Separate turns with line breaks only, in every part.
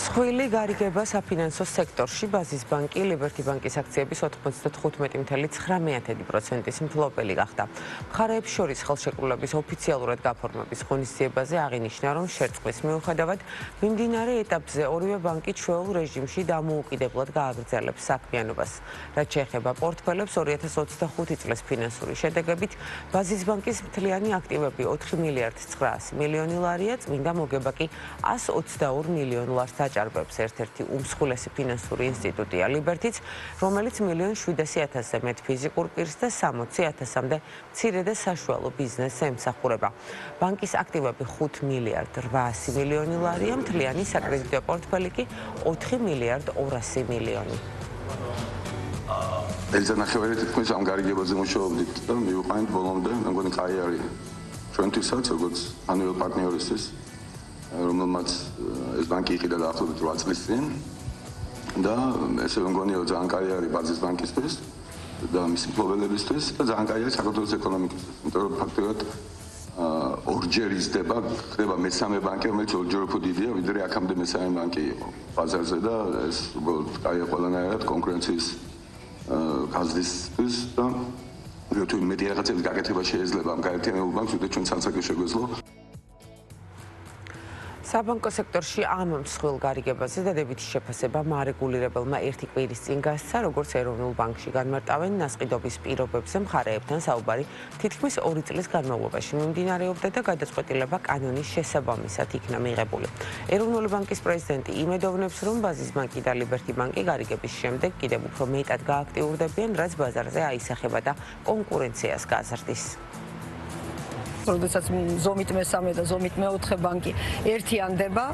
მსხვილი გარიგება საფინანსო სექტორში ბაზის ბანკი ლიბერთი ბანკის აქციების 95.9%-ის მფლობელი გახდა. მხარეებს შორის ხელშეკრულების ოფიციალურად გაფორმების ღონისძიებაზე აღინიშნა, რომ შერწყმის მიუხედავად მიმდინარე ეტაპზე ორივე ბანკი ჩვეულ რეჟიმში დამოუკიდებლად გააგრძელებს საქმიანობას. რაც შეეხება პორტფელებს, 2025 წლის ფინანსური შედეგებით ბაზის ბანკის მთლიანი აქტივები 4 მილიარდ 900 მილიონი ლარია, წმინდა მოგება კი 122 მილიონ ლარს აჭარბებს ერთ-ერთი უმსხვილესი ფინანსური ინსტიტუტია ლიბერთიც, რომელიც 1,700,000-ზე მეტ ფიზიკურ პირს და 60,000-მდე მცირე და საშუალო ბიზნესს ემსახურება. ბანკის აქტივები 5 მილიარდ 800 მილიონი ლარია, მთლიანი საკრედიტო პორტფელი კი 4 მილიარდ 200 მილიონი.
ელზანახევარი თითქმის ამ გარიგებაზე მუშაობდით და მივიყვანით ბოლომდე, მე მგონი კაი არის ჩვენთვისაც, როგორც ანუელ პარტნიორისთვის, რომელმაც ეს ბანკი იყიდა დაახლოებით 8 წლის წინ და ესე მგონია ძალიან კაი არის ბაზის ბანკისთვის და მისი მფლობელებისთვის და ძალიან კაი არის საქართველოს ეკონომიკისთვის, იმიტომ რომ ფაქტობრივად ორჯერ იზრდება, ხდება მესამე ბანკი, რომელიც ორჯერ უფრო დიდია, ვიდრე აქამდე მესამე ბანკი იყო ბაზარზე და ეს უბრალოდ კაია ყველანაირად კონკურენციის გაზრდისთვის და თუ მეტი რაღაცების გაკეთება შეიძლება ამ გაერთიანებულ ბანკს, ვიდრე ჩვენ სანსაკი შეგვეძლო.
საბანკო სექტორში ამ მსხვილ გარიგებაზე დადებითი შეფასება მარეგულირებელმა ერთი კვირის წინ გასცა, როგორც ეროვნულ ბანკში განმარტავენ ნასყიდობის პირობებზე მხარეებთან საუბარი თითქმის 2 წლის განმავლობაში მიმდინარეობდა და გადაწყვეტილება კანონის შესაბამისად იქნა მიღებული. ეროვნული ბანკის პრეზიდენტი იმედოვნებს, რომ ბაზის ბანკი და ლიბერთი ბანკი გარიგების შემდეგ კიდევ უფრო მეტად გააქტიურდებიან, რაც ბაზარზე აისახება და კონკურენციას გაზრდის.
როდესაც ზომით მესამე და ზომით მეოთხე ბანკი ერთიანდება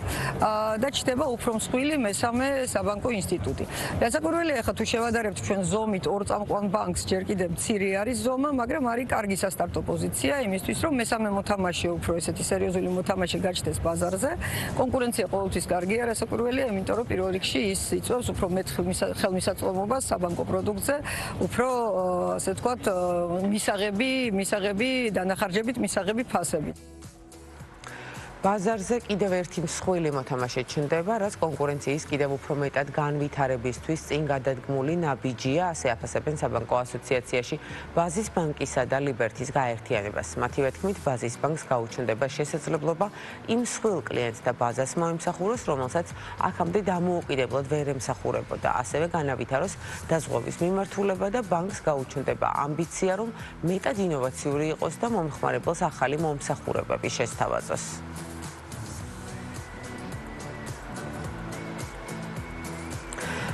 და ჩნდება უფრო მსხვილი მესამე საბანკო ინსტიტუტი. დასაკვირველია, ხა თუ შევადარებთ ჩვენ ზომით ორწამყვან ბანკს, ჯერ კიდევ მცირე არის ზომა, მაგრამ არის კარგი სასტარტო პოზიცია იმისთვის, რომ მესამე მოთამაშე უფრო ესეთი სერიოზული მოთამაშე გაჩნდეს ბაზარზე. კონკურენცია ყოველთვის კარგია, დასაკვირველია, იმიტომ რომ პირველ რიგში ის იწვევს უფრო მეტ ხელმისაწვდომობას საბანკო პროდუქტზე, უფრო ასე ვთქვათ, მისაღები დანახარჯებით ფასები.
ბაზარზე კიდევ ერთი მსხვილი მოთამაშე ჩნდება, რაც კონკურენციის კიდევ უფრო მეტად განვითარებისთვის წინ გადადგმული ნაბიჯია, ასე აფასებენ საბანკო ასოციაციაში ბაზის ბანკისა და ლიბერთის გაერთიანებას. მათივე თქმით, ბაზის ბანკს გაუჩნდება შესაძლებლობა იმ მსხვილ კლიენტს და ბაზას მოემსახუროს, რომელსაც აქამდე დამოუკიდებლად ვერ ემსახურებოდა. ასევე განავითაროს დაზღვევის მიმართულება და ბანკს გაუჩნდება ამბიცია, რომ მეტად ინოვაციური იყოს და მომხმარებელს ახალი მომსახურებები შესთავაზოს.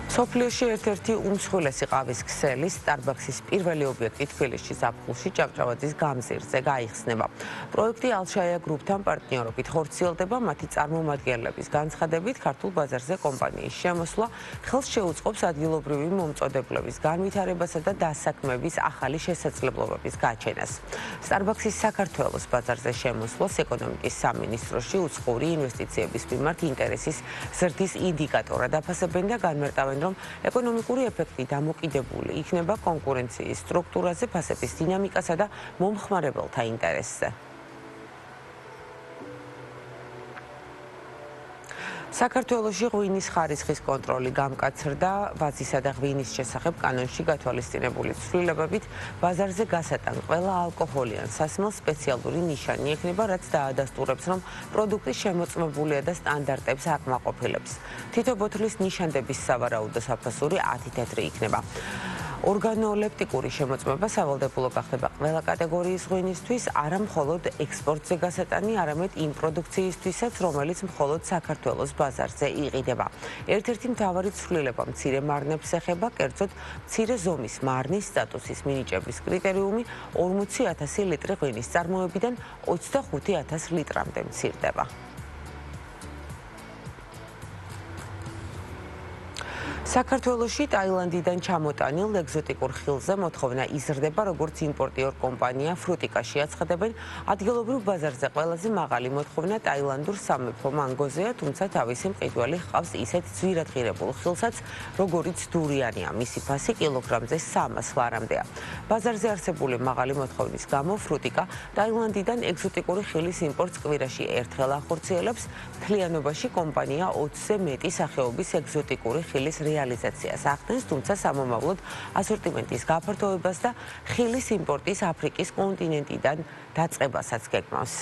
სოფლიოში ერთ-ერთი უმსხვილესი ყავის ქსელი სტარბაქსის პირველი ობიექტი თბილისში ზაფხულში ჭავჭავაძის გამზირზე გაიხსნება. პროექტი ალშაია გრუპთან პარტნიორობით ხორციელდება, მათი წარმომადგენლების განცხადებით, ქართულ ბაზარზე კომპანიის შემოსვლა ხელს შეუწყობს ადგილობრივი მომწოდებლების განვითარებასა და დასაქმების ახალი შესაძლებლობების გაჩენას. სტარბაქსის საქართველოს ბაზარზე შემოსვლას ეკონომიკის სამინისტროში უცხოური ინვესტიციების მიმართ ინტერესის ზრდის ინდიკატორად აფასებენ და განმარტავენ, რომ ეკონომიკური ეფექტი დამოკიდებული იქნება კონკურენციის სტრუქტურაზე, ფასების დინამიკასა და მომხმარებელთა ინტერესზე. საქართველოში ღვინის ხარისხის კონტროლი გამკაცრდა, ვაზისა და ღვინის შესახებ კანონში გათვალისწინებული ცვლილებებით ბაზარზე გასატან ყველა ალკოჰოლიან სასმელს სპეციალური ნიშანი ექნება, რაც დაადასტურებს, რომ პროდუქტი შემოწმებულია და სტანდარტებს აკმაყოფილებს. თითო ბოთლის ნიშანდების სავარაუდო საფასური 10 თეთრი იქნება. ორგანოლეპტიკური შემოწმება სავალდებულო გახდება ყველა კატეგორიის ღვინისთვის, არა მხოლოდ ექსპორტზე გასატანი, არამედ იმ პროდუქციისთვისაც, რომელიც მხოლოდ საქართველოს ბაზარზე იყიდება. ერთ-ერთი მთავარი ცვლილება მცირე მარნებს ეხება, კერძოდ მცირე ზომის მარნის სტატუსის მინიჭების კრიტერიუმი 40,000 ლიტრი ღვინის წარმოებიდან 25,000 ლიტრამდე მცირდება. საქართველოში ტაილანდიდან ჩამოტანილ ეგზოტიკურ ხილზე მოთხოვნა იზრდება, როგორც იმპორტიორ კომპანია ფრუტიკაში აცხადებენ, ადგილობრივ ბაზარზე ყველაზე მაღალი მოთხოვნა ტაილანდურ სამეფო მანგოზეა, თუმცა თავისი მყიდველი ჰყავს ისეთ ძვირად ღირებულ ხილსაც, როგორიც დურიანია. მისი ფასი კილოგრამზე 300 ლარამდეა. ბაზარზე არსებული მაღალი მოთხოვნის გამო ფრუტიკა ტაილანდიდან ეგზოტიკური ხილის იმპორტს კვირაში ერთხელ ახორციელებს. მთლიანობაში კომპანია 20-ზე მეტი სახეობის ეგზოტიკური ხილის რეალიზაციას ახდენს, თუმცა სამომავლოდ ასორტიმენტის გაფართოებას და ხილის იმპორტის აფრიკის კონტინენტიდან დაწყებასაც გეგმავს.